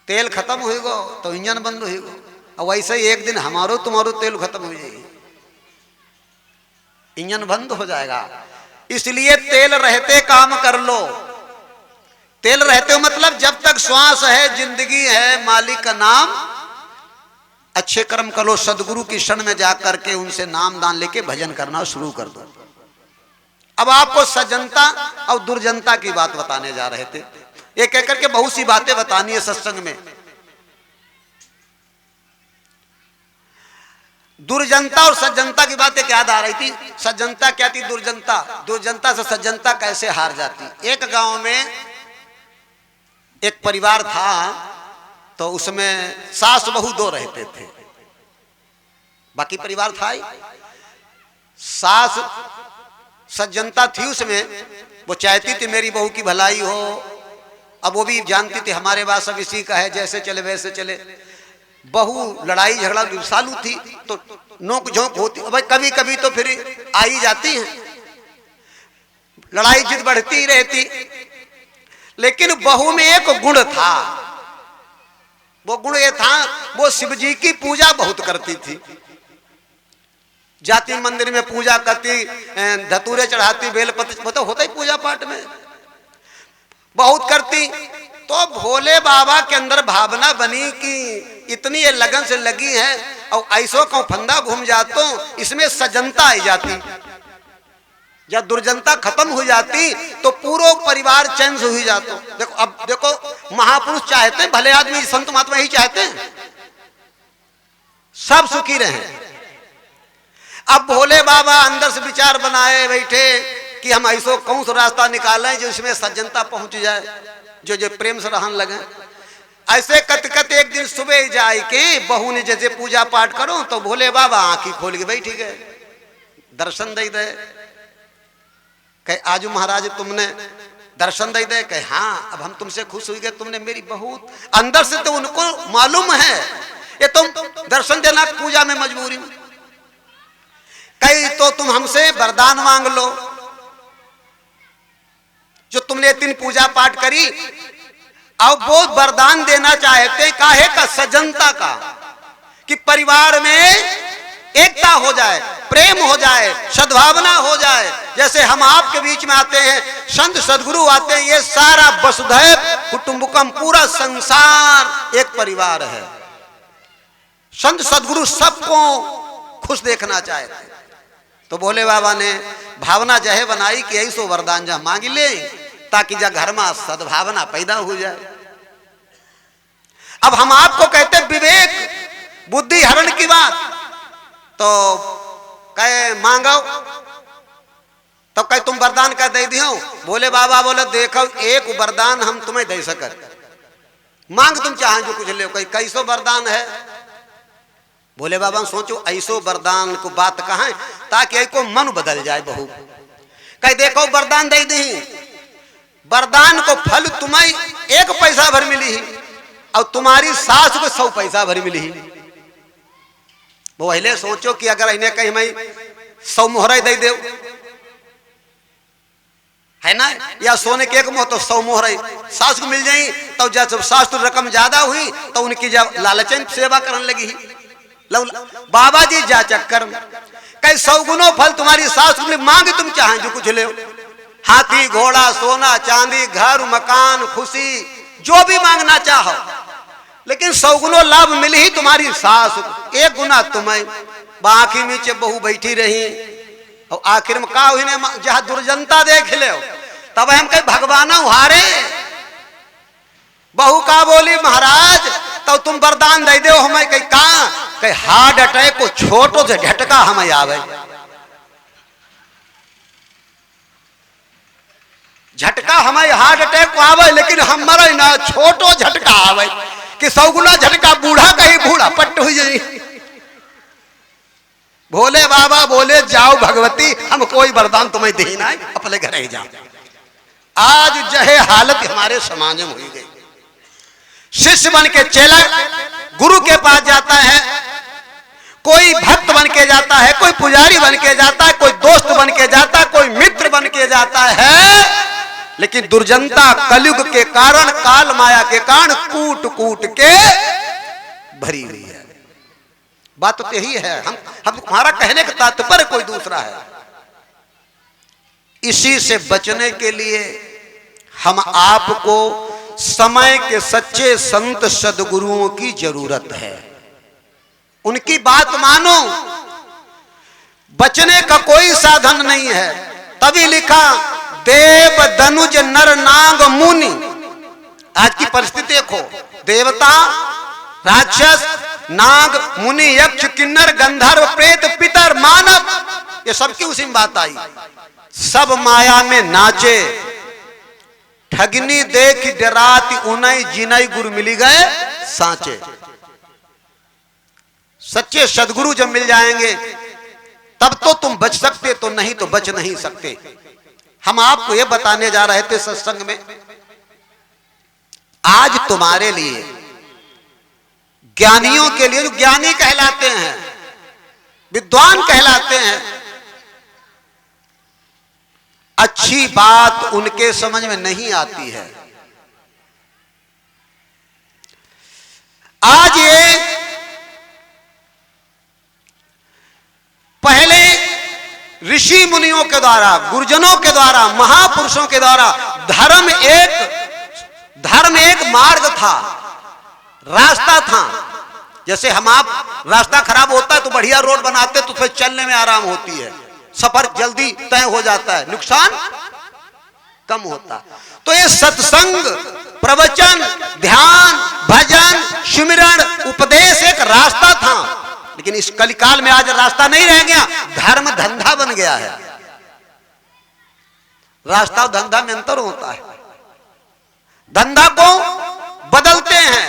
तेल खत्म होगा तो इंजन बंद होगा, और वैसे ही एक दिन हमारो तुम्हारो तेल खत्म हो जाएगी, इंजन बंद हो जाएगा। इसलिए तेल रहते काम कर लो। तेल रहते हो मतलब जब तक श्वास है, जिंदगी है, मालिक का नाम, अच्छे कर्म करो, सदगुरु की शरण में जाकर के उनसे नाम दान लेके भजन करना शुरू कर दो। अब आपको सज्जनता और दुर्जनता की बात बताने जा रहे थे। एक एक करके बहुत सी बातें बतानी है सत्संग में। दुर्जनता और सज्जनता की बातें क्या आ रही थी? सज्जनता क्या थी, दुर्जनता, दुर्जनता से सज्जनता कैसे हार जाती। एक गांव में एक परिवार था, तो उसमें सास बहू दो रहते थे, बाकी परिवार था ही। सास सज्जनता थी उसमें, वो चाहती थी मेरी बहू की भलाई हो। अब वो भी जानती थी हमारे पास सब इसी का है, जैसे चले वैसे चले। बहू लड़ाई झगड़ा सालू थी, तो नोक झोंक होती, भाई कभी कभी तो फिर आ ही जाती है, लड़ाई जिद बढ़ती रहती। लेकिन बहू में एक गुण था, वो गुण ये था, वो शिव जी की पूजा बहुत करती थी। जाती मंदिर में पूजा करती, धतूरे चढ़ाती, बेलपत्र, तो होता ही पूजा पाठ में बहुत करती। तो भोले बाबा के अंदर भावना बनी कि इतनी ये लगन से लगी है, और ऐसो को फंदा घूम जातो, इसमें सज्जनता आई जाती। जब दुर्जनता खत्म हो जाती तो पूरा परिवार चैन से हुई जातो। देखो, अब देखो महापुरुष चाहते हैं, भले आदमी संत महात्मा ही चाहते हैं सब सुखी रहें। अब भोले बाबा अंदर से विचार बनाए बैठे कि हम ऐसो कौन सा रास्ता निकालें जिसमें सज्जनता पहुंच जाए, जो प्रेम से रहने लगे। ऐसे कत कत एक दिन सुबह जाए के बहू ने जैसे पूजा पाठ करो, तो भोले बाबा आंखी खोल के बैठी गए, दर्शन दे दे। कहे आजू महाराज तुमने दर्शन दे दे? कहे हाँ, अब हम तुमसे खुश हुई गए, तुमने मेरी बहुत, अंदर से तो उनको मालूम है ये तुम दर्शन देना पूजा में मजबूरी में। कही तो तुम हमसे वरदान मांग लो, जो तुमने इतनी पूजा पाठ करी। अब वो वरदान देना चाहते काहे का? सज्जनता का, कि परिवार में एकता हो जाए, प्रेम हो जाए, सद्भावना हो जाए। जैसे हम आपके बीच में आते हैं, संत सदगुरु आते हैं, ये सारा वसुधैव कुटुंबकम, पूरा संसार एक परिवार है। संत सदगुरु सबको खुश देखना चाहते। तो भोले बाबा ने भावना जहे बनाई कि ऐसो वरदान जहाँ मांग ले, ताकि जब घर में सद्भावना पैदा हो जाए। अब हम आपको कहते विवेक बुद्धि हरण की बात, तो कहे मांगो, तो कहे तुम वरदान का दे दियो। भोले बाबा बोले देखो एक वरदान हम तुम्हें दे सकर, मांग तुम चाहे जो कुछ ले। कहीं कैसो वरदान है? भोले बाबा सोचो ऐसो वरदान को बात कहा है ताकि ऐको मन बदल जाए बहू। कहे देखो वरदान दे दी, वरदान को फल तुम्हें 1 पैसा भर मिली, और तुम्हारी सास को 100 पैसा भर मिली। वो पहले सोचो कि अगर इन्हें कहीं मैं 100 मोहरा दे दे, है ना, या सोने के 1 मोहर, तो 100 मोहरा सास को मिल जाई। तो जब सास तो रकम ज्यादा हुई तो उनकी जब लालचन सेवा करने लगी। बाबा जी जा चक्कर कई 100 गुना फल तुम्हारी सास को मांग तुम चाहे जो कुछ ले, हाथी घोड़ा सोना चांदी घर मकान खुशी जो भी मांगना चाहो, लेकिन 100 गुना लाभ मिली ही तुम्हारी सास को, 1 गुना तुम्हें। बाकी नीचे बहू बैठी रही, और आखिर में का हुई ने जहां दुर्जनता देख ले, तब हम कहीं भगवान हारे। बहू का बोली महाराज तो तुम वरदान दे दो हमें। कहीं कहा? कहीं हार्ट अटैक को छोटो से झटका हमें आवे, झटका हमें हार्ट अटैक को आवे, लेकिन हमारा ना छोटो झटका आवे कि 100 गुना झटका बूढ़ा कहीं बूढ़ा पट्ट हुई जाए। भोले बाबा बोले जाओ भगवती हम कोई वरदान तुम्हें दे ना, अपने घर ही जाओ। आज जहे हालत हमारे समाज में हुई गई। शिष्य बन के चेला गुरु के पास जाता है, कोई भक्त बन के जाता है, कोई पुजारी बन के जाता है, कोई दोस्त बन के जाता है, कोई मित्र बन के जाता है, लेकिन दुर्जनता कलयुग के कारण, काल माया के कारण कूट कूट के भरी हुई है। बात तो यही है, हम तुम्हारा कहने का तात्पर्य कोई दूसरा है। इसी से बचने के लिए हम आपको समय के सच्चे संत सदगुरुओं की जरूरत है। उनकी बात मानो, बचने का कोई साधन नहीं है। तभी लिखा देव धनुज नर नाग मुनि। आज की परिस्थिति देखो, देवता, राक्षस, नाग, मुनि, यक्ष, किन्नर, गंधर्व, प्रेत, पितर, मानव, ये सबकी उसी में बात आई। सब माया में नाचे, ठगनी देख डराती उनई जिनई गुरु मिली गए सांचे। सच्चे सदगुरु जब मिल जाएंगे तब तो तुम बच सकते, तो नहीं तो बच नहीं सकते। हम आपको यह बताने जा रहे थे सत्संग में, आज तुम्हारे लिए, ज्ञानियों के लिए, जो ज्ञानी कहलाते हैं, विद्वान कहलाते हैं, अच्छी बात उनके समझ में नहीं आती है। आज ये पहले ऋषि मुनियों के द्वारा, गुरुजनों के द्वारा, महापुरुषों के द्वारा धर्म एक मार्ग था, रास्ता था। जैसे हम आप रास्ता खराब होता है तो बढ़िया रोड बनाते तो फिर चलने में आराम होती है, सफर जल्दी तय हो जाता है, नुकसान कम होता। तो ये सत्संग, प्रवचन, ध्यान, भजन, सिमरन, उपदेश एक रास्ता था। लेकिन इस कलिकाल में आज रास्ता नहीं रह गया, धर्म धंधा बन गया है। रास्ता और धंधा में अंतर होता है। धंधा को बदलते हैं,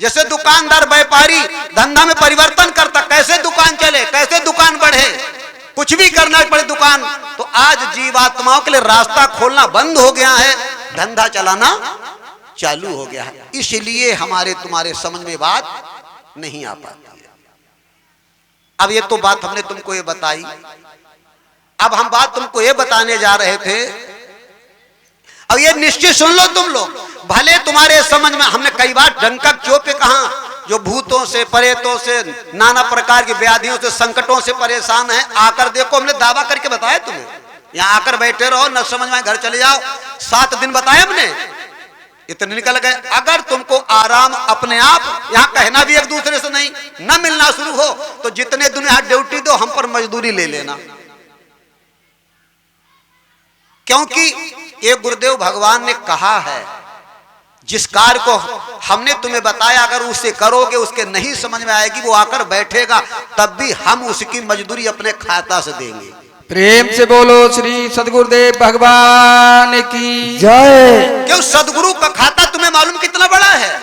जैसे दुकानदार, व्यापारी धंधा में परिवर्तन करता, कैसे दुकान चले, कैसे दुकान बढ़े, कुछ भी करना पड़े दुकान। तो आज जीवात्माओं के लिए रास्ता खोलना बंद हो गया है, धंधा चलाना चालू हो गया है। इसलिए हमारे तुम्हारे समझ में बात नहीं आ पाती है। अब ये तो बात हमने तुमको ये बताई, अब हम बात तुमको ये बताने जा रहे थे। अब ये निश्चित सुन लो तुम लोग, भले तुम्हारे समझ में, हमने कई बार डंका क्यों पे कहा, जो भूतों से, प्रेतों से, नाना प्रकार की व्याधियों से, संकटों से परेशान है, आकर देखो। हमने दावा करके बताया तुम्हें, यहां आकर बैठे रहो, न समझ में घर चले जाओ। 7 दिन बताया हमने, इतने निकल गए। अगर तुमको आराम अपने आप, यहां कहना भी एक दूसरे से नहीं, न मिलना शुरू हो तो जितने दिन यहां ड्यूटी दो, हम पर मजदूरी ले लेना। क्योंकि ये गुरुदेव भगवान ने कहा है, जिस कार्य को हमने तुम्हें बताया अगर उसे करोगे, उसके नहीं समझ में आएगी, वो आकर बैठेगा, तब भी हम उसकी मजदूरी अपने खाता से देंगे। प्रेम से बोलो श्री सदगुरुदेव भगवान की जय। क्यों? सदगुरु का खाता तुम्हें मालूम कितना बड़ा है,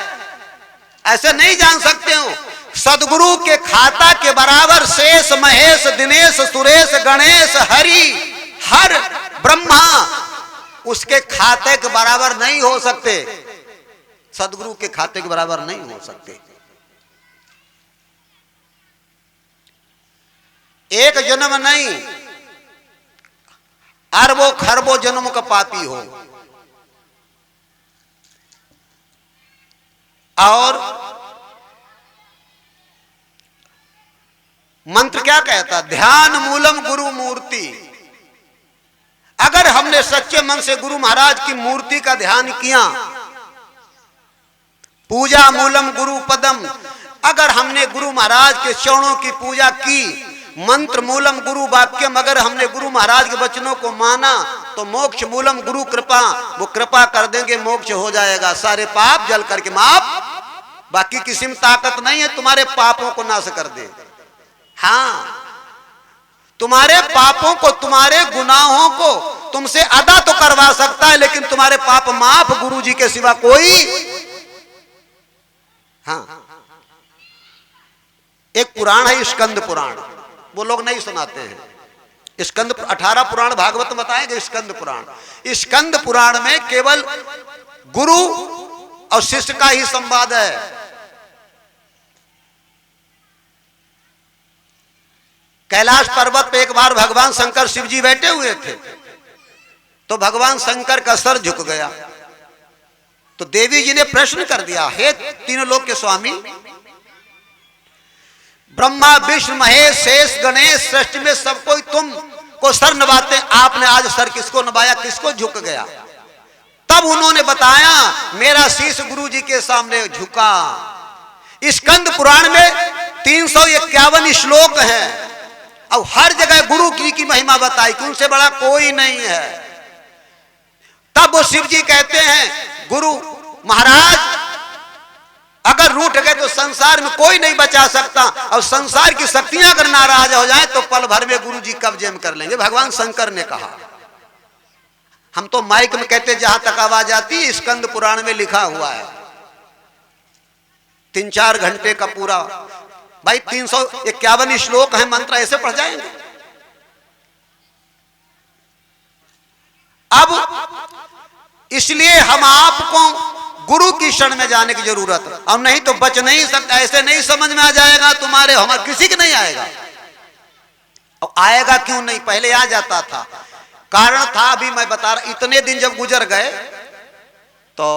ऐसे नहीं जान सकते हो। सदगुरु के खाता के बराबर शेष, महेश, दिनेश, सुरेश, गणेश, हरि, हर, ब्रह्मा उसके खाते के बराबर नहीं हो सकते, सदगुरु के खाते के बराबर नहीं हो सकते। एक जन्म नहीं, अरबों खरबों जन्म का पापी हो। और मंत्र क्या कहता? ध्यान मूलम गुरु मूर्ति। अगर हमने सच्चे मन से गुरु महाराज की मूर्ति का ध्यान किया, पूजा मूलम गुरु पदम, अगर हमने गुरु महाराज के चरणों की पूजा की, मंत्र मूलम गुरु वाक्यम, अगर हमने गुरु महाराज के वचनों को माना, तो मोक्ष मूलम गुरु कृपा, वो कृपा कर देंगे, मोक्ष हो जाएगा, सारे पाप जल करके माफ। बाकी किसी में ताकत नहीं है तुम्हारे पापों को नाश कर दे। हाँ, तुम्हारे पापों को, तुम्हारे गुनाहों को तुमसे अदा तो करवा सकता है, लेकिन तुम्हारे पाप माफ गुरु जी के सिवा कोई। हाँ, एक पुराण है स्कंद पुराण, वो लोग नहीं सुनाते हैं। स्कंद 18 पुराण भागवत में बताएंगे। स्कंद पुराण, स्कंद पुराण में केवल गुरु और शिष्य का ही संवाद है। कैलाश पर्वत पे एक बार भगवान शंकर शिव जी बैठे हुए थे, तो भगवान शंकर का सर झुक गया। तो देवी जी ने प्रश्न कर दिया, हे तीनों लोक के स्वामी, ब्रह्मा विष्णु महेश शेष गणेश सृष्टि में सब कोई तुम को सर नवाते, आपने आज सर किसको नवाया, किसको झुक गया? तब उन्होंने बताया, मेरा शीश गुरु जी के सामने झुका। स्कंद पुराण में 351 श्लोक हैं और हर जगह गुरु की महिमा बताई कि उनसे बड़ा कोई नहीं है। तब वो शिव जी कहते हैं, गुरु महाराज अगर रूठ गए तो संसार में कोई नहीं बचा सकता, और संसार की शक्तियां अगर नाराज हो जाए तो पल भर में गुरु जी कब्जे में कर लेंगे। भगवान शंकर ने कहा। हम तो माइक में कहते जहां तक आवाज आती है, स्कंद पुराण में लिखा हुआ है। 3-4 घंटे का पूरा, भाई 351 श्लोक है, मंत्र ऐसे पढ़ जाएंगे। अब इसलिए हम आपको गुरु की शरण में जाने की जरूरत है, और नहीं तो बच नहीं सकता। ऐसे नहीं समझ में आ जाएगा तुम्हारे, हमारे किसी के नहीं आएगा। और आएगा क्यों नहीं, पहले आ जाता था। कारण था, अभी मैं बता रहा, इतने दिन जब गुजर गए तो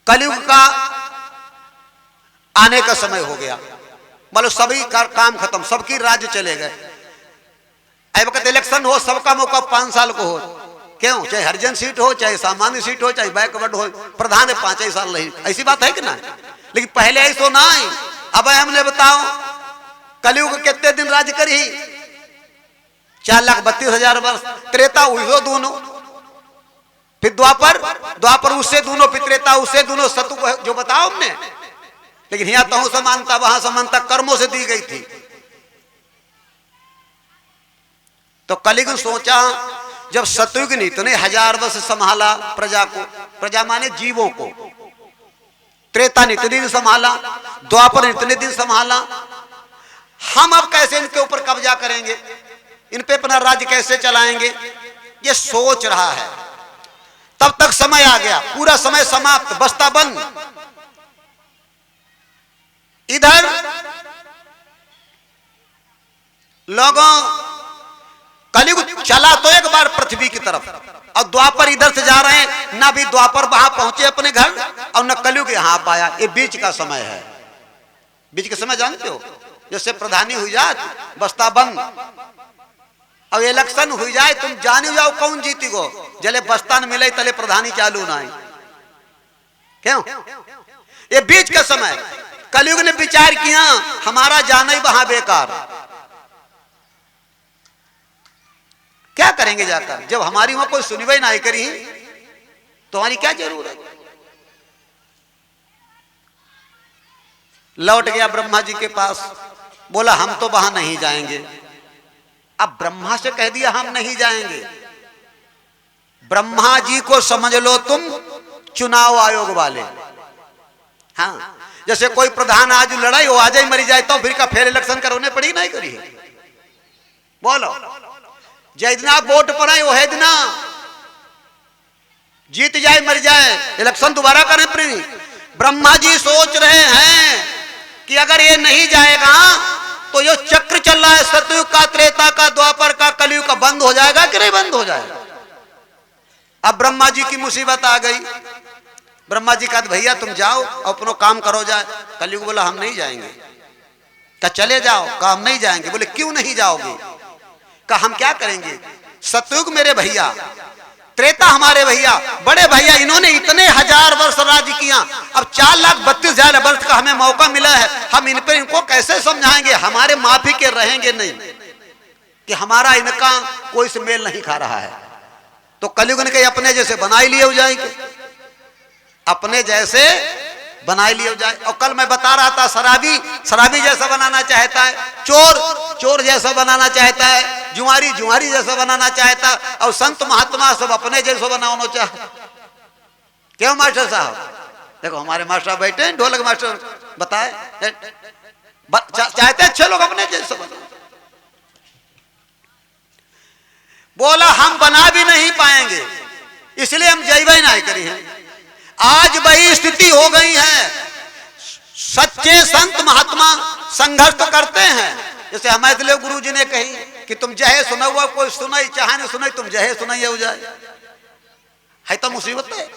कलयुग का आने का समय हो गया। मतलब सभी काम खत्म, सबकी राज्य चले गए। अब वक्त इलेक्शन हो, सबका मौका 5 साल को हो, क्यों? चाहे हरिजन सीट हो, चाहे सामान्य सीट हो, चाहे बैकवर्ड हो, प्रधान है 5 साल नहीं, ऐसी बात है कि ना? लेकिन पहले ऐसा ना है। अब हमने बताओ कलयुग कितने दिन राज करी? 4,32,000 वर्ष। त्रेता हुई दोनों, फिर द्वापर उससे दोनों, फिर त्रेता उससे दोनों, सतु जो बताओ हमने। लेकिन यहां तो समानता, वहां समानता कर्मों से दी गई थी। तो कलयुग सोचा, जब सतयुग ने इतने 1000 वर्ष संभाला प्रजा को, प्रजा माने जीवों को, त्रेता ने इतने दिन संभाला, द्वापर ने इतने दिन संभाला, हम अब कैसे इनके ऊपर कब्जा करेंगे, इन पे अपना राज्य कैसे चलाएंगे, ये सोच रहा है। तब तक समय आ गया, पूरा समय समाप्त, बस्ता बंद। इधर लोगों कलयुग चला तो एक बार पृथ्वी की तरफ, और द्वापर इधर से जा रहे हैं, ना भी द्वापर वहां पहुंचे अपने घर, और न कलयुग यहां पाया। ये बीच का समय है। बीच का समय जानते हो, जैसे प्रधानी हुई जाए बस्ता बंद, अब इलेक्शन हुई जाए, तुम जाने जाओ कौन जीती गो, जले बस्ता न मिले तले प्रधानी चालू ना आए, क्यों? ये बीच का समय। कलयुग ने विचार किया, हमारा जाना ही वहां बेकार, क्या करेंगे जाकर, जब हमारी वहां कोई सुनवाई ना करी तो हमारी क्या जरूरत। लौट गया ब्रह्मा जी के पास, बोला हम तो वहां नहीं जाएंगे। अब ब्रह्मा से कह दिया हम नहीं जाएंगे। ब्रह्मा जी को समझ लो तुम चुनाव आयोग वाले। हाँ, जैसे कोई प्रधान आज लड़ाई हो, आज ही मरी जाए तो फिर का फिर इलेक्शन करवाने पड़ी, नहीं करी? बोलो, जैदना वोट पड़े वो है दिन जीत जाए मर जाए, इलेक्शन दोबारा करें पड़ी। ब्रह्मा जी सोच रहे हैं कि अगर ये नहीं जाएगा तो ये चक्र चल रहा है, सतयुग का, त्रेता का, द्वापर का, कलयुग का, बंद हो जाएगा कि नहीं बंद हो जाएगा? अब ब्रह्मा जी की मुसीबत आ गई। ब्रह्मा जी कहा, भैया तुम जाओ अपनो काम करो जाए। कलयुग बोला हम नहीं जाएंगे। क्या चले जाओ? कहा हम नहीं जाएंगे। बोले क्यों नहीं जाओगे? कहा हम क्या करेंगे, सतयुग मेरे भैया, त्रेता हमारे भैया, बड़े भैया, इन्होंने इतने 1000 वर्ष राज्य किया, अब 4,32,000 वर्ष का हमें मौका मिला है, हम इन पर इनको कैसे समझाएंगे? हमारे माफी के रहेंगे नहीं कि हमारा इनका कोई से मेल नहीं खा रहा है। तो कलयुग ने कहा अपने जैसे बनाए लिए हो जाएंगे, अपने जैसे बनाए लिए हो जाए। और कल मैं बता रहा था, शराबी जैसा बनाना चाहता है, चोर जैसा बनाना चाहता है, जुआरी जैसा बनाना चाहता, और संत महात्मा सब अपने जैसा बनाना चाहता। क्यों मास्टर साहब? देखो हमारे मास्टर बैठे हैं, ढोलक मास्टर बताए, चाहते अच्छे लोग अपने जैसे बना। बोला हम बना भी नहीं पाएंगे, इसलिए हम जैवे नहीं करी हैं। आज वही स्थिति हो गई है। सच्चे संत महात्मा संघर्ष तो करते हैं, जैसे हमारे गुरु जी ने कही कि तुम जहे सुना हुआ कोई सुनाई चाहे नहीं सुनाई तुम जहे सुनाई हो जाए है तो मुसीबत है।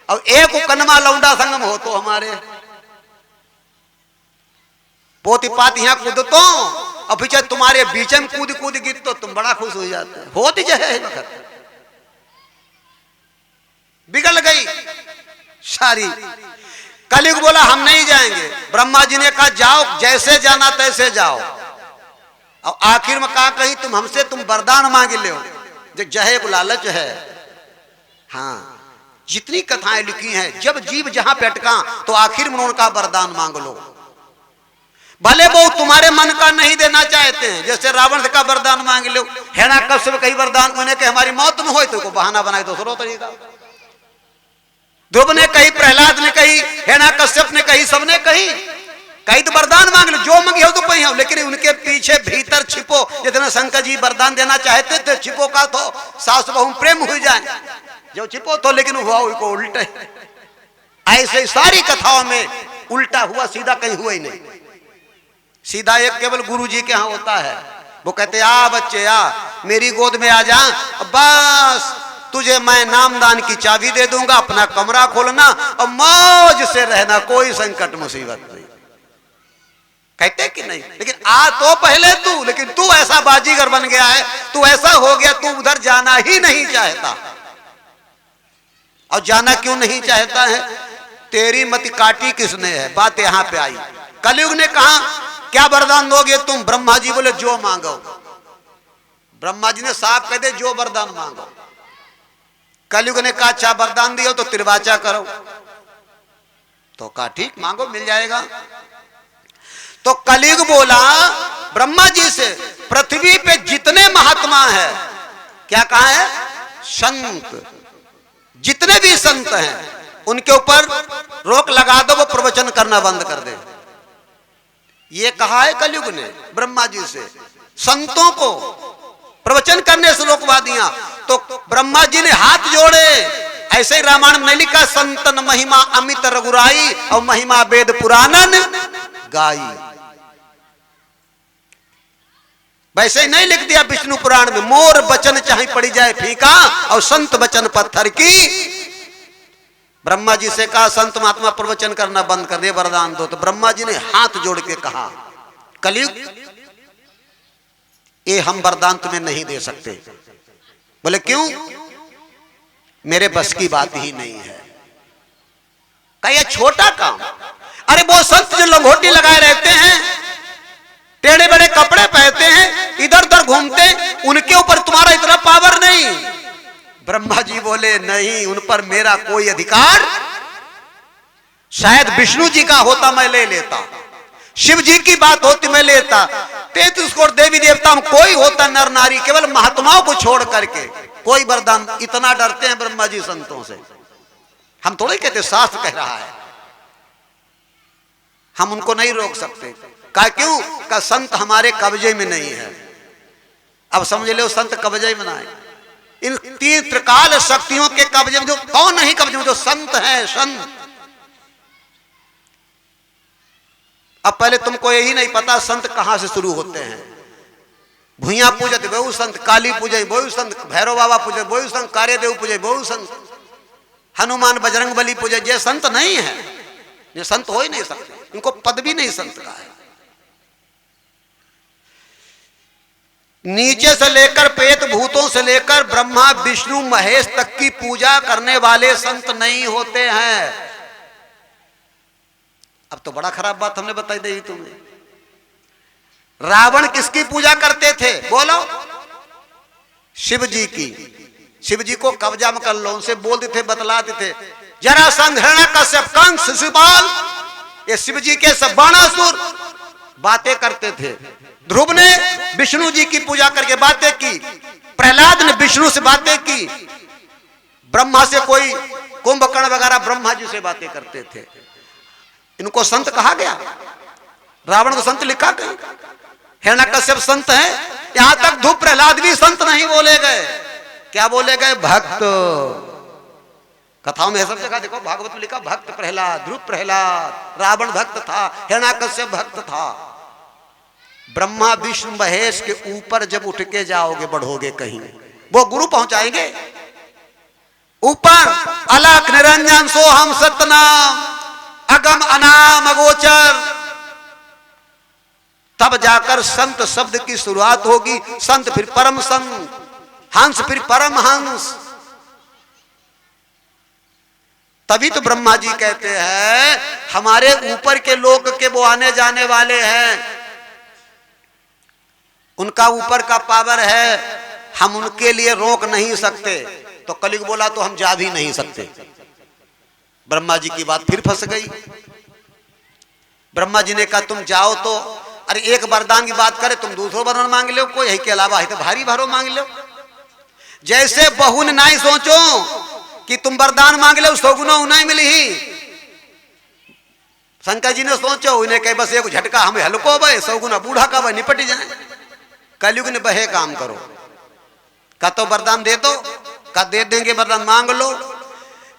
और एक कनमा लौंडा संगम हो तो हमारे पोती पात यहाँ कूद तो और पीछे तुम्हारे बीच में कूद कूद गिर तो तुम बड़ा खुश हो जाते होती जहे वक्त बिगड़ गई सारी। कलयुग बोला हम नहीं जाएंगे। ब्रह्मा जी ने कहा जाओ जैसे जाना तैसे जाओ। और आखिर में कहा कहीं तुम हमसे तुम वरदान मांग ले जो जहे लालच है। हाँ जितनी कथाएं लिखी हैं जब जीव जहां पे अटका तो आखिर में उनका वरदान मांग लो। भले वो तुम्हारे मन का नहीं देना चाहते हैं जैसे रावण का वरदान मांग लो। हिरण्यकश्यप कई वरदान उन्हें के हमारी मौत में हो तो को बहाना बनाए दूसरों तरीका। ध्रुव ने कही प्रहलाद ने कही हिरण्यकश्यप ने कही सबने कही कई तो वरदान मांग लो जो मांगे हो तो कही हो। लेकिन उनके पीछे भीतर छिपो जितना शंकर जी वरदान देना चाहते थे छिपो का तो सास बहू प्रेम हो जाए जो छिपो तो लेकिन हुआ उनको उल्टे। ऐसे सारी कथाओं में उल्टा हुआ सीधा कहीं हुआ ही नहीं। सीधा एक केवल गुरु जी के यहाँ होता है। वो कहते आ बच्चे आ मेरी गोद में आ जा बस तुझे मैं नामदान की चाबी दे दूंगा अपना कमरा खोलना और मौज से रहना कोई संकट मुसीबत नहीं। कहते कि नहीं लेकिन आ तो पहले तू लेकिन तू ऐसा बाजीगर बन गया है तू ऐसा हो गया तू उधर जाना ही नहीं चाहता। और जाना क्यों नहीं चाहता है तेरी मति काटी किसने है। बात यहां पे आई। कलयुग ने कहा क्या वरदान दोगे तुम। ब्रह्मा जी बोले जो मांगो। ब्रह्मा जी ने साफ कह दे जो वरदान मांगो। कलयुग ने कहा अच्छा वरदान दियो तो त्रिवाचा करो। तो कहा ठीक मांगो मिल जाएगा। तो कलयुग बोला ब्रह्मा जी से पृथ्वी पे जितने महात्मा है क्या कहा है संत जितने भी संत हैं उनके ऊपर रोक लगा दो वो प्रवचन करना बंद कर दे। ये कहा है कलयुग ने ब्रह्मा जी से। संतों को प्रवचन करने से रोकवा दिया। तो ब्रह्मा जी ने हाथ जोड़े। ऐसे ही रामायण में नहीं लिखा संतन महिमा अमित रघुराई और महिमा वेद पुराणन गाई। वैसे ही नहीं लिख दिया विष्णु पुराण में मोर बचन चाहे पड़ी जाए फीका और संत बचन पत्थर की। ब्रह्मा जी से कहा संत महात्मा प्रवचन करना बंद कर दे वरदान दो। तो ब्रह्मा जी ने हाथ जोड़ के कहा कलयुग ये हम वरदान तुम्हें नहीं दे सकते। बोले क्यों मेरे बस की बात ही नहीं है। कहा ये छोटा काम। अरे वो संत जो लंगोटी लगाए रहते हैं टेढ़े बड़े कपड़े पहनते हैं इधर उधर घूमते उनके ऊपर तुम्हारा इतना पावर नहीं। ब्रह्मा जी बोले नहीं उन पर मेरा कोई अधिकार। शायद विष्णु जी का होता मैं ले लेता शिव जी की बात होती मैं लेता 33 करोड़ देवी देवता में कोई होता नर नारी केवल महात्माओं को छोड़ करके कोई वरदान। इतना डरते हैं ब्रह्मा जी संतों से। हम थोड़े कहते शास्त्र कह रहा है हम उनको नहीं रोक सकते। कहा क्यों का संत हमारे कब्जे में नहीं है। अब समझ लो संत कब्जे में ना है। इन 3 त्रिकाल शक्तियों के कब्जे में जो कौन नहीं कब्जे में जो संत है संत। अब पहले तुमको यही नहीं पता संत कहां से शुरू होते हैं। भुइया पूजत बहु संत काली पूजे बहु संत भैरव बाबा पूजे बहु संत कार्यदेव पूजे बहु संत हनुमान बजरंग बली पूजे। ये संत नहीं है ये संत हो ही नहीं सकते। इनको पद भी नहीं संत का है। नीचे से लेकर प्रेत भूतों से लेकर ब्रह्मा विष्णु महेश तक की पूजा करने वाले संत नहीं होते हैं। अब तो बड़ा खराब बात हमने बताई दी तुम्हें। रावण किसकी पूजा करते थे बोलो शिव जी की। शिव जी को कब्जा में कर लो उनसे बोलते थे बतलाते थे। जरासंध हिरण्यकश्यप कंस शिशुपाल ये शिव जी के सब बाणासुर बातें करते थे। ध्रुव ने विष्णु जी की पूजा करके बातें की। प्रहलाद ने विष्णु से बातें की। ब्रह्मा से कोई कुंभकर्ण वगैरह ब्रह्मा जी से बातें करते थे। इनको संत कहा गया। रावण को संत लिखा गया। हिरण्यकश्यप संत है। यहां तक ध्रुव प्रहलाद भी संत नहीं बोले गए। क्या बोले गए भक्त। कथाओं में सब जगह देखो भागवत में लिखा भक्त प्रहलाद ध्रुव प्रहलाद। रावण भक्त था हिरण्यकश्यप भक्त था। ब्रह्मा विष्णु महेश के ऊपर जब उठ के जाओगे, बढ़ोगे कहीं, वो गुरु पहुंचाएंगे ऊपर। अलख निरंजन सोहम सतनाम अगम अनाम अगोचर, तब जाकर संत शब्द की शुरुआत होगी। संत फिर परम संत, हंस फिर परम हंस। तभी तो ब्रह्मा जी कहते हैं हमारे ऊपर के लोग के वो आने जाने वाले हैं, उनका ऊपर का पावर है, हम उनके लिए रोक नहीं सकते। तो कलियुग बोला तो हम जा भी नहीं सकते। ब्रह्मा जी की बात फिर फंस गई। ब्रह्मा जी ने कहा तुम जाओ तो, अरे एक वरदान की बात करे तुम दूसरो वरदान मांग लो, कोई यही के अलावा है तो भारी भरो मांग लो। जैसे बहु ने नहीं सोचो कि तुम वरदान मांग लो सौगुना नहीं मिली ही। शंकर जी ने सोचो, उन्हें कहे बस एक झटका हमें हल्को बे, सौगुना बूढ़ा का बे निपट जाए। कलयुग ने बहे काम करो, का तो वरदान दे दो, का दे देंगे वरदान मांग लो।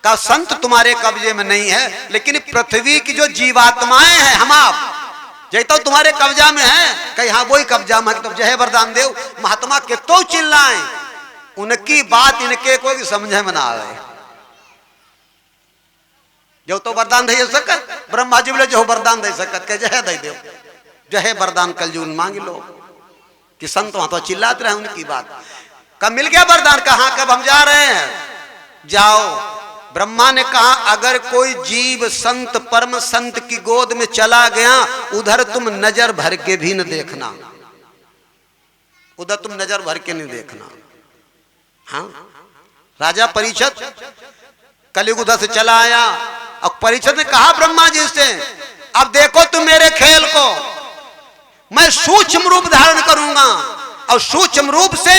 का संत तुम्हारे कब्जे में नहीं है, लेकिन पृथ्वी की जो जीवात्माएं हैं हम आप जय तो तुम्हारे कब्जा में है। कहीं हाँ वही कब्जा में है, तो जय वरदान देव। महात्मा के तो चिल्लाएं, उनकी बात इनके कोई समझे में ना आए। जो तो वरदान दे सकत, ब्रह्मा जी बोले जो वरदान दे सकत, कह जय दे दो, जय वरदान कलयुग मांग लो। कि संत वहां तो चिल्लाते रहे उनकी बात। कब मिल गया वरदान, कहां कब हम जा रहे हैं, जाओ। ब्रह्मा ने कहा अगर कोई जीव संत परम संत की गोद में चला गया, उधर तुम नजर भर के भी न देखना, उधर तुम नजर भर के नहीं देखना। हाँ, राजा परीक्षित कलयुग उधर से चला आया और परीक्षित ने कहा ब्रह्मा जी से, अब देखो तुम मेरे खेल को, मैं सूक्ष्म रूप धारण करूंगा और सूक्ष्म रूप से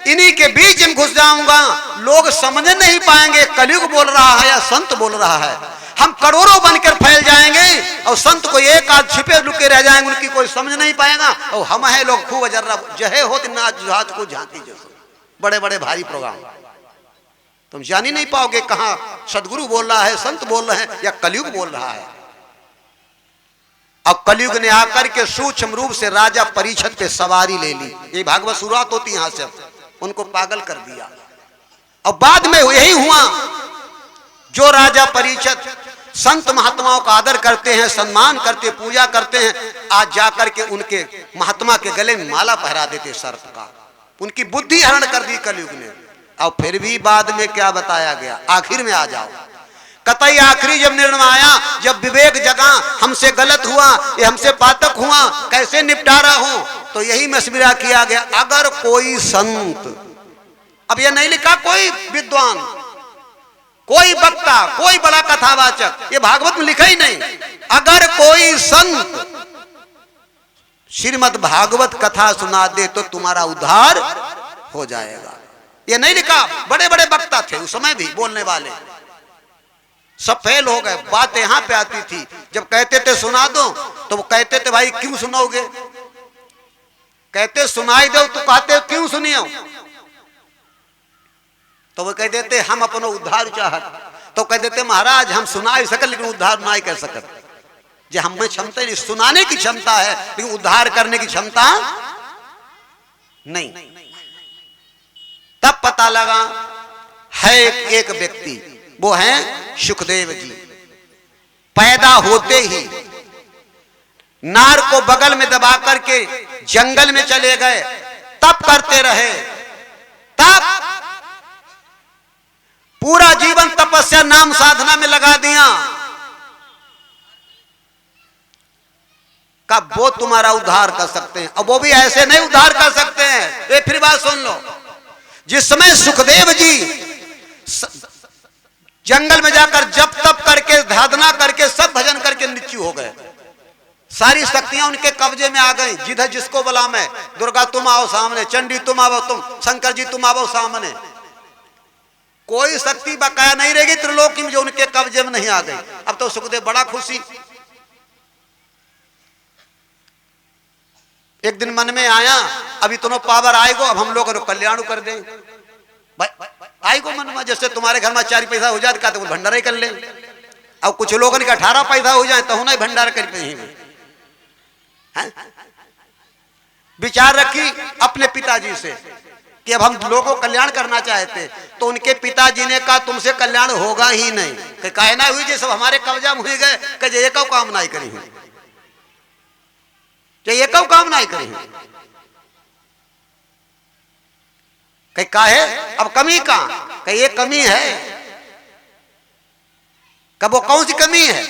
इन्हीं के बीच में घुस जाऊंगा। लोग समझ नहीं पाएंगे कलयुग बोल रहा है या संत बोल रहा है। हम करोड़ों बनकर फैल जाएंगे और संत को एक आध छिपे लुके रह जाएंगे, उनकी कोई समझ नहीं पाएगा। और हम है लोग खूब जर्रा जहे होत ना जहाज को झांकी जैसे बड़े बड़े भारी प्रोग्राम, तुम जान ही नहीं पाओगे कहां सदगुरु बोल रहा है, संत बोल रहे हैं या कलयुग बोल रहा है। अब कलयुग ने आकर के सूक्ष्म रूप से राजा परीक्षित पे सवारी ले ली। ये भागवत शुरुआत होती यहां से, उनको पागल कर दिया। और बाद में यही हुआ, जो राजा परीक्षित संत महात्माओं का आदर करते हैं, सम्मान करते, पूजा करते हैं, आज जाकर के उनके महात्मा के गले में माला पहरा देते सर्प का। उनकी बुद्धि हरण कर दी कलयुग ने। और फिर भी बाद में क्या बताया गया, आखिर में आ जाओ। कतई आखिरी जब निर्णय आया, जब विवेक जगा, हमसे गलत हुआ, ये हमसे पातक हुआ, कैसे निपटारा हो, तो यही मशविरा किया गया। अगर कोई संत, अब ये नहीं लिखा कोई विद्वान, कोई वक्ता, कोई बड़ा कथावाचक, ये भागवत में लिखा ही नहीं। अगर कोई संत श्रीमद् भागवत कथा सुना दे तो तुम्हारा उद्धार हो जाएगा। ये नहीं लिखा। बड़े बड़े वक्ता थे उस समय भी बोलने वाले, सब फेल हो गए। बात यहां पे आती थी, जब कहते थे सुना दो तो वो कहते थे भाई क्यों सुनाओगे, कहते सुनाई दो तो कहते क्यों सुनियो, तो वो कह देते हम अपना उद्धार चाहत, तो कह देते महाराज हम सुना ही सकते लेकिन उद्धार ना ही कर सकते। जो हम में क्षमता नहीं, सुनाने की क्षमता है लेकिन उद्धार करने की क्षमता नहीं। तब पता लगा है एक व्यक्ति, वो हैं सुखदेव जी। पैदा होते ही नार को बगल में दबा करके जंगल में चले गए, तप करते रहे। तप पूरा जीवन तपस्या नाम साधना में लगा दिया। कब वो तुम्हारा उद्धार कर सकते हैं, अब वो भी ऐसे नहीं उद्धार कर सकते हैं। ये फिर बात सुन लो, जिस समय सुखदेव जी जंगल में जाकर जप तप करके साधना करके सब भजन करके मृत्यु हो गए, सारी शक्तियां उनके कब्जे में आ गई। जिधर जिसको बुला, मैं दुर्गा तुम आओ सामने, चंडी तुम आओ, तुम शंकर जी तुम आओ सामने, कोई शक्ति बकाया नहीं रहेगी त्रिलोकी में जो उनके कब्जे में नहीं आ गई। अब तो सुखदेव बड़ा खुशी। एक दिन मन में आया अभी तुम्हें पावर आएगो, अब हम लोग कल्याण कर दें। आएगो मन में, जैसे तुम्हारे घर में 4 पैसा हो जाए तो भंडारा ही कर ले। अब कुछ लोगों ने 18 पैसा हो जाए तो नहीं भंडारा कर पे। विचार रखी अपने पिताजी से कि अब हम लोगों को कल्याण करना चाहते, तो उनके पिताजी ने कहा तुमसे कल्याण होगा ही नहीं। कि कहना हुई जे सब हमारे कब्जा में हुई गए, कि एक काम नहीं करी है, एक काम नहीं करी है। कहीं काहे अब कमी कहां, कहीं ये कमी है, कब वो कौन सी कमी है?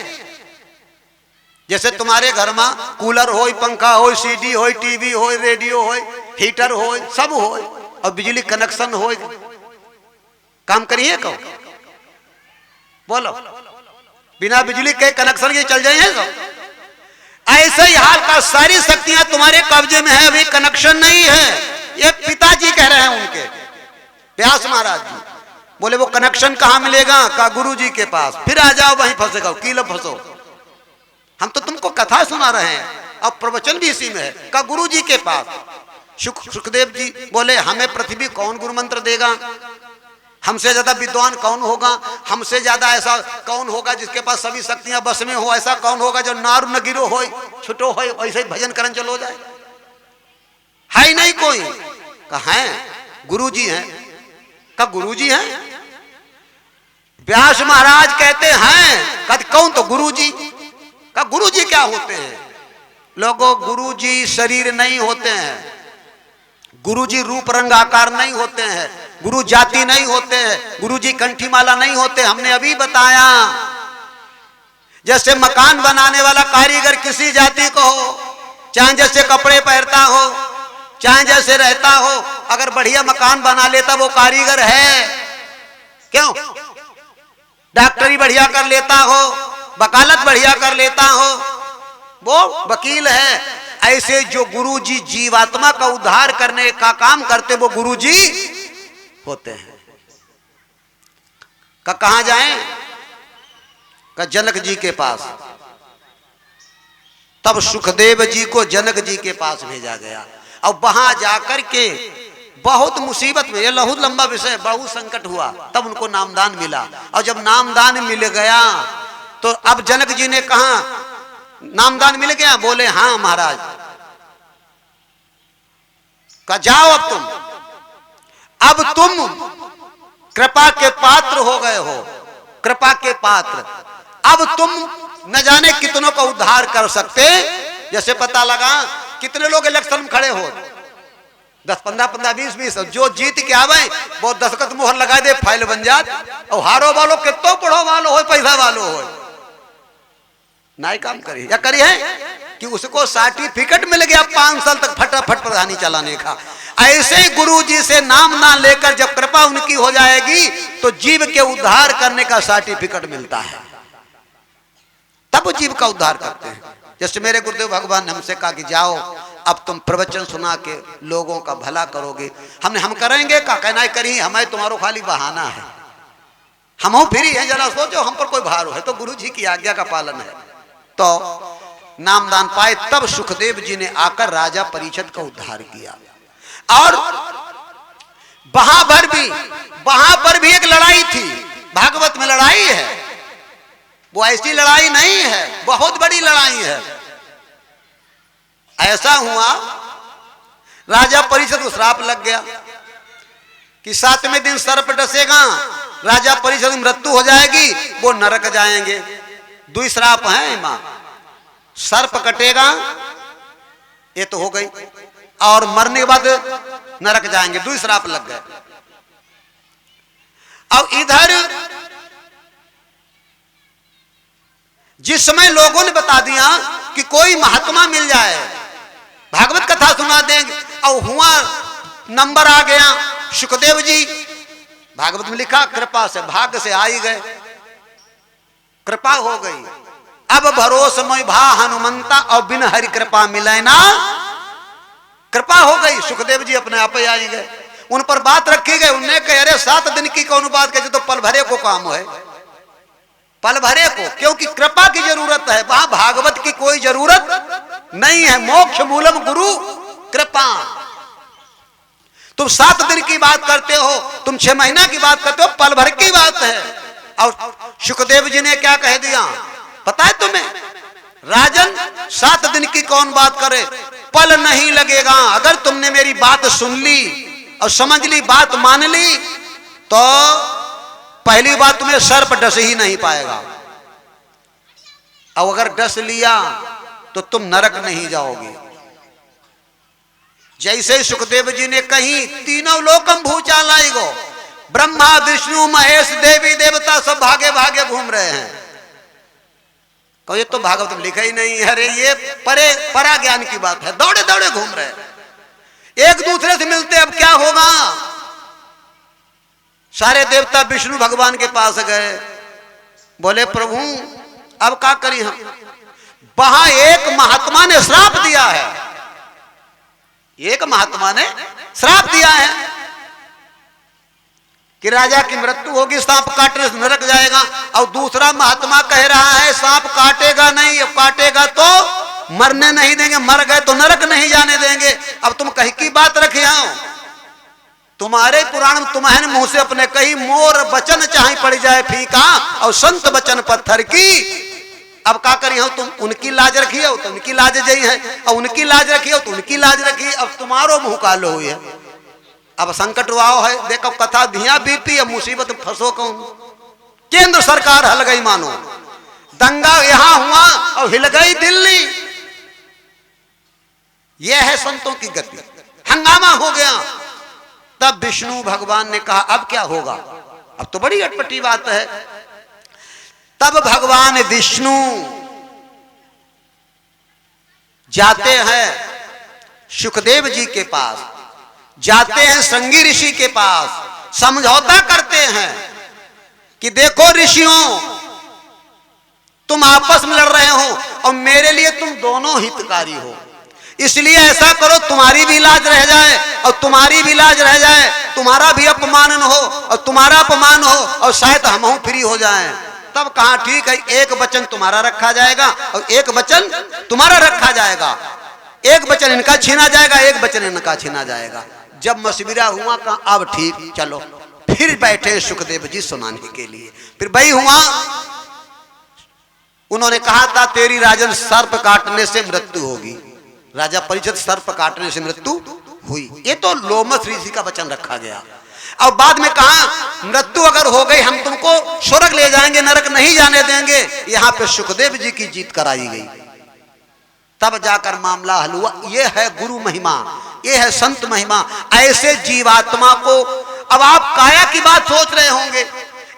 जैसे तुम्हारे घर में कूलर हो, पंखा हो, सीडी हो, टीवी हो, रेडियो हो, हीटर हो, सब हो, और बिजली कनेक्शन हो, काम करिए कहो, बोलो बिना बिजली के कनेक्शन के चल जाइए सब। ऐसे ही हाल का सारी शक्तियां तुम्हारे कब्जे में है, अभी कनेक्शन नहीं है। ये पिताजी कह रहे हैं उनके, व्यास महाराज जी बोले वो कनेक्शन कहां मिलेगा? का गुरु जी के पास। फिर आ जाओ वहीं फंसेगा, कील फंसो। हम तो तुमको कथा सुना रहे हैं, अब प्रवचन भी इसी में है। का गुरु जी के पास। सुखदेव जी बोले हमें पृथ्वी कौन गुरु मंत्र देगा? हमसे ज्यादा विद्वान कौन होगा? हमसे ज्यादा ऐसा कौन होगा जिसके पास सभी शक्तियां बस में हो? ऐसा कौन होगा जो नारू न गिरो हो, छुटो हो, ऐसे ही भजन करन चलो जाए? है ही नहीं कोई। कहा है गुरु जी हैं। का गुरु जी हैं? व्यास महाराज कहते हैं। कहते कौन? तो गुरु जी। का गुरु जी क्या होते हैं? लोगों, गुरु जी शरीर नहीं होते हैं, गुरु जी रूप रंग आकार नहीं होते हैं, गुरु जाति नहीं होते हैं, गुरु जी कंठी माला नहीं होते। हमने अभी बताया जैसे मकान बनाने वाला कारीगर किसी जाति को हो, चाहे जैसे कपड़े पहनता हो, चाहे जैसे रहता हो, अगर बढ़िया मकान बना लेता वो कारीगर है। क्यों? डॉक्टरी बढ़िया कर लेता हो, वकालत बढ़िया कर लेता हो, वो वकील है। ऐसे जो गुरु जी जीवात्मा का उद्धार करने का काम करते वो गुरु जी होते हैं। का कहां जाएं? का जनक जी के पास। तब सुखदेव जी को जनक जी के पास भेजा गया, और वहां जाकर के बहुत मुसीबत में, ये बहुत लंबा विषय, बहुत संकट हुआ, तब उनको नामदान मिला। और जब नामदान मिल गया तो अब जनक जी ने कहा नामदान मिल गया? बोले हाँ महाराज। का जाओ अब तुम कृपा के पात्र हो गए हो, कृपा के पात्र। अब तुम न जाने कितनों का उद्धार कर सकते। जैसे पता लगा कितने लोग इलेक्शन में खड़े हो, 10, 15, 20, जो जीत के आवे वो दस्तखत मोहर लगा दे, फाइल बन जात। और हारो वालों कितो पढ़ो वालो हो, पैसा वालो हो, नहीं काम करी या करी है कि उसको सर्टिफिकेट मिल गया 5 साल तक फटाफट प्रधानी चलाने का। ऐसे ही गुरु जी से नाम ना लेकर जब कृपा उनकी हो जाएगी तो जीव के उद्धार करने का सर्टिफिकेट मिलता है, तब जीव का उद्धार करते हैं। जैसे मेरे गुरुदेव भगवान ने हमसे कहा कि जाओ अब तुम प्रवचन सुना के लोगों का भला करोगे। हम करेंगे का कहना करी, हमें तुम्हारो खाली बहाना है, हम फ्री हैं, जरा सोचो हम पर कोई भार है तो गुरु जी की आज्ञा का पालन है। तो नामदान पाए, तब सुखदेव जी ने आकर राजा परीक्षित का उद्धार किया। और वहां पर भी एक लड़ाई थी, भागवत में लड़ाई है, वो ऐसी लड़ाई नहीं है, बहुत बड़ी लड़ाई है। ऐसा हुआ राजा परीक्षित को श्राप लग गया कि 7वें दिन सर्प डसेगा, राजा परीक्षित की मृत्यु हो जाएगी, वो नरक जाएंगे। 2 श्राप हैं मां, सर्प कटेगा ये तो हो गई, और मरने के बाद नरक जाएंगे, 2 श्राप लग गए। अब इधर जिस समय लोगों ने बता दिया कि कोई महात्मा मिल जाए, भागवत कथा सुना देंगे, और हुआ नंबर आ गया सुखदेव जी, भागवत में लिखा कृपा से भाग्य से आ ही गए, कृपा हो गई। अब भरोसमय भा हनुमंता, और बिन हरि कृपा मिले ना, कृपा हो गई, सुखदेव जी अपने आप ही आ गए। उन पर बात रखी गई, उन्होंने कहा अरे 7 दिन की कौन बात कहते, तो पल भरे को काम है, पल भरे को, क्योंकि कृपा की जरूरत है, वहां भागवत की कोई जरूरत नहीं है। मोक्ष मूलम गुरु कृपा। तुम 7 दिन की बात करते हो, तुम 6 महीना की बात करते हो, पल भर की बात है। और सुखदेव जी ने क्या कह दिया पता है तुम्हें? राजन 7 दिन की कौन बात करे, पल नहीं लगेगा। अगर तुमने मेरी बात सुन ली और समझ ली, बात मान ली, तो पहली बात तुम्हें सर्प डस ही नहीं पाएगा, और अगर डस लिया तो तुम नरक नहीं जाओगे। जैसे सुखदेव जी ने कही, तीनों लोकम भूचाल आएगो, ब्रह्मा विष्णु महेश देवी देवता सब भागे भागे घूम रहे हैं। कहो ये तो भागवत में लिखा ही नहीं है। अरे ये परा ज्ञान की बात है, दौड़े दौड़े घूम रहे हैं, एक दूसरे से मिलते। अब क्या होगा? सारे देवता विष्णु भगवान के पास गए, बोले प्रभु अब क्या करी हम? वहां एक महात्मा ने श्राप दिया है, एक महात्मा ने श्राप दिया है कि राजा की मृत्यु होगी, सांप काटने से नरक जाएगा। और दूसरा महात्मा कह रहा है सांप काटेगा नहीं, काटेगा तो मरने नहीं देंगे, मर गए तो नरक नहीं जाने देंगे। अब तुम कहीं की बात रखे आओ, तुम्हारे पुराण में तुम्हारे मुंह से अपने कही, मोर वचन चाहे पड़ जाए फीका और संत वचन पत्थर की। अब क्या करी हो? तुम उनकी लाज रखी हो तो उनकी लाज जई है, और उनकी लाज रखी हो तो उनकी लाज रखी। अब तुम्हारो मुंह कालो हुई है, अब संकट वाओ है। देखो कथा धिया बीती, अब मुसीबत फंसो कौन? केंद्र सरकार हल गई मानो, दंगा यहां हुआ और हिल गई दिल्ली। यह है संतों की गति, हंगामा हो गया। तब विष्णु भगवान ने कहा अब क्या होगा? अब तो बड़ी अटपटी बात है। तब भगवान विष्णु जाते हैं सुखदेव जी के पास, जाते हैं श्रृंगी ऋषि के पास, समझौता करते हैं कि देखो ऋषियों, तुम आपस में लड़ रहे हो और मेरे लिए तुम दोनों हितकारी हो, इसलिए ऐसा करो तुम्हारी भी लाज रह जाए और तुम्हारी भी लाज रह जाए, तुम्हारा भी अपमान हो और तुम्हारा अपमान हो, और शायद हम फ्री हो जाएं। तब कहा ठीक है, एक वचन तुम्हारा रखा जाएगा और एक वचन तुम्हारा रखा जाएगा, एक वचन इनका छीना जाएगा, एक वचन इनका छीना जाएगा। जब मशविरा हुआ कहा अब ठीक चलो। फिर बैठे सुखदेव जी सुनाने के लिए। फिर वही हुआ, उन्होंने कहा था तेरी राजन सर्प काटने से मृत्यु होगी। राजा परीक्षित सर्प काटने से मृत्यु हुई, ये तो लोमस ऋषि का वचन रखा गया। और बाद में कहा मृत्यु अगर हो गई हम तुमको स्वर्ग ले जाएंगे, नरक नहीं जाने देंगे। यहां पे सुखदेव जी की जीत कराई गई, तब जाकर मामला हल हुआ। यह है गुरु महिमा, यह है संत महिमा। ऐसे जीवात्मा को, अब आप काया की बात सोच रहे होंगे,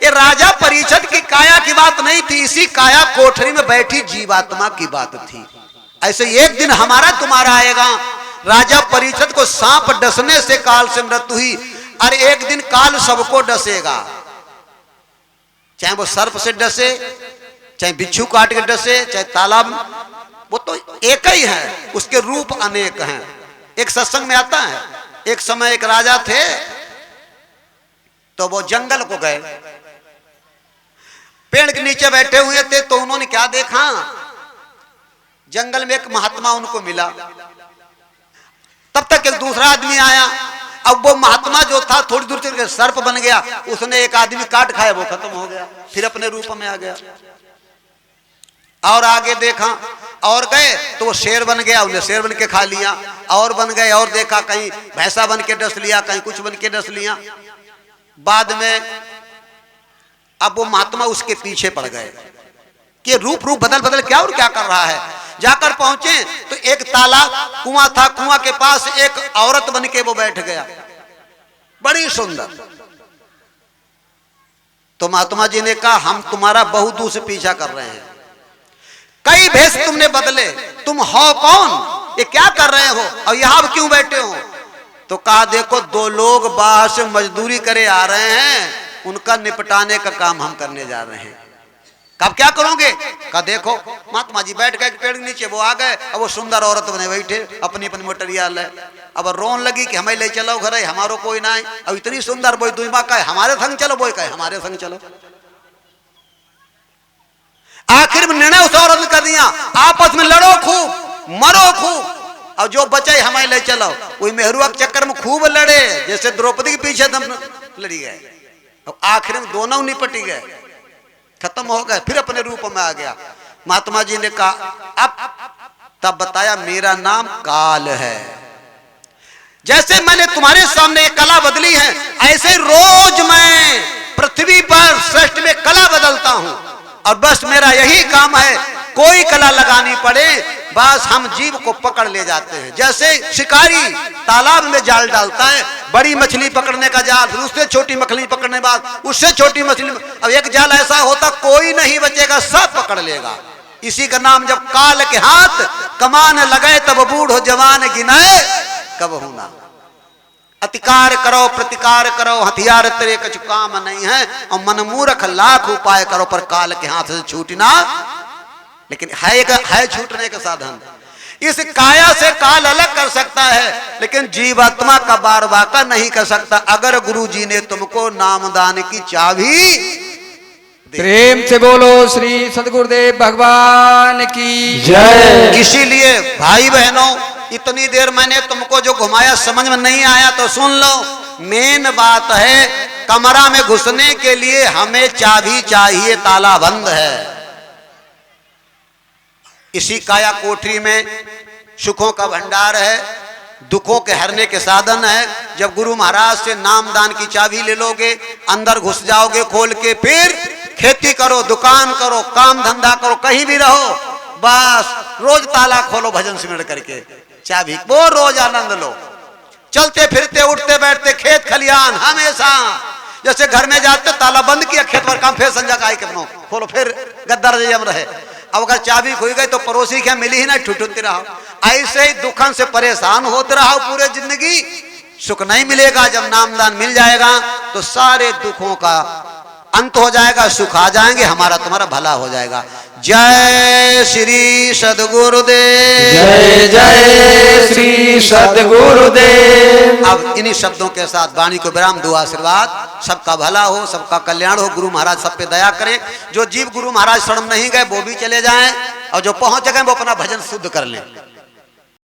ये राजा परीक्षित की काया की बात नहीं थी, इसी काया कोठरी में बैठी जीवात्मा की बात थी। ऐसे एक दिन हमारा तुम्हारा आएगा। राजा परीक्षित को सांप डसने से काल से मृत्यु हुई, और एक दिन काल सबको डसेगा, चाहे वो सर्प से डसे, चाहे बिच्छू काट के डसे, चाहे तालाब, वो तो एक ही है, उसके रूप अनेक हैं। एक सत्संग में आता है, एक समय एक राजा थे, तो वो जंगल को गए, पेड़ के नीचे बैठे हुए थे, तो उन्होंने क्या देखा, जंगल में एक महात्मा उनको मिला। तब तक एक दूसरा आदमी आया, अब वो महात्मा जो था थोड़ी दूर चल के सर्प बन गया, उसने एक आदमी काट खाया, वो खत्म हो गया, फिर अपने रूप में आ गया। और आगे देखा और गए तो वो शेर बन गया, उन्हें शेर बन के खा लिया, और बन गए और देखा कहीं भैंसा बन के डस लिया, कहीं कुछ बन के डस लिया। बाद में अब वो महात्मा उसके पीछे पड़ गए कि रूप बदल बदल क्या और क्या कर रहा है। जाकर पहुंचे तो एक तालाब कुआं था, कुआं के पास एक औरत बन के वो बैठ गया, बड़ी सुंदर। तो महात्मा जी ने कहा हम तुम्हारा बहुत दूर से पीछा कर रहे हैं, कई भेष तुमने बदले, तुम हो कौन, ये क्या कर रहे हो और यहां क्यों बैठे हो? तो कहा देखो दो लोग बाहर से मजदूरी करे आ रहे हैं, उनका निपटाने का काम हम करने जा रहे हैं। कब क्या करोगे? कहा देखो महात्मा जी बैठ गए पेड़ के नीचे, वो आ गए, अब वो सुंदर औरत बने बैठे, अपनी अपनी मोटरिया ले, अब रोन लगी कि हमें ले चलो घरे, हमारो कोई ना है। अब इतनी सुंदर बोई दुईमा कहे हमारे संग चलो, बोई कहे हमारे संग चलो। आखिर में निर्णय उस औरत ने कर दिया, आपस में लड़ो खूब, मरो खूब, और जो बचे हमें ले चलो। वही मेहरुआ के चक्कर में खूब लड़े, जैसे द्रौपदी के पीछे लड़ी गए, और आखिर में दोनों निपटी गए, खत्म हो गए, फिर अपने रूप में आ गया। महात्मा जी ने कहा अब तब बताया मेरा नाम काल है। जैसे मैंने तुम्हारे सामने ये कला बदली है, ऐसे रोज मैं पृथ्वी पर सृष्टि में कला बदलता हूं। और बस मेरा यही काम है, कोई कला लगानी पड़े बस हम जीव को पकड़ ले जाते हैं। जैसे शिकारी तालाब में जाल डालता है, बड़ी मछली पकड़ने का जाल, फिर उससे छोटी मछली पकड़ने बाद उससे छोटी मछली, अब एक जाल ऐसा होता कोई नहीं बचेगा, सब पकड़ लेगा। इसी का नाम जब काल के हाथ कमान लगे तब बूढ़ो जवान गिनाए कब होना। अतिकार करो प्रतिकार करो, हथियार तेरे कछु काम नहीं है, और मन मूर्ख लाख उपाय करो पर काल के हाथ से छूटना। लेकिन है छूटने का साधन। इस काया से काल अलग कर सकता है, लेकिन जीवात्मा का बार वाका नहीं कर सकता। अगर गुरु जी ने तुमको नामदान की चाबी, प्रेम से बोलो श्री सदगुरुदेव भगवान की जय। इसीलिए भाई बहनों, इतनी देर मैंने तुमको जो घुमाया समझ में नहीं आया तो सुन लो। मेन बात है, कमरा में घुसने के लिए हमें चाबी चाहिए, ताला बंद है। इसी काया कोठरी में सुखों का भंडार है, दुखों के हरने के साधन है। जब गुरु महाराज से नामदान की चाबी ले लोगे, अंदर घुस जाओगे खोल के, फिर खेती करो, दुकान करो, काम धंधा करो, कहीं भी रहो, बस रोज ताला खोलो भजन सिमरण करके, चाबी वो रोज आनंद लो। चलते फिरते उठते बैठते खेत खलियान हमेशा, जैसे घर में जाते ताला बंद किया, खेत पर काम, फिर संजा का के बनो खोलो, फिर गद्दार जम रहे। अब अगर चाबी खुल गई तो पड़ोसी क्या मिली ही ना, ठुठुते रहो। ऐसे ही दुखन से परेशान होते रहो पूरे जिंदगी, सुख नहीं मिलेगा। जब नामदान मिल जाएगा तो सारे दुखों का अंत हो जाएगा, सुख आ जाएंगे, हमारा तुम्हारा भला हो जाएगा। जय श्री सद्गुरुदेव, जय जय श्री सद्गुरुदेव। अब इन्हीं शब्दों के साथ वाणी को विराम, दुआ आशीर्वाद, सबका भला हो, सबका कल्याण हो। गुरु महाराज सब पे दया करें। जो जीव गुरु महाराज शरण नहीं गए वो भी चले जाएं, और जो पहुंच गए वो अपना भजन शुद्ध कर लें।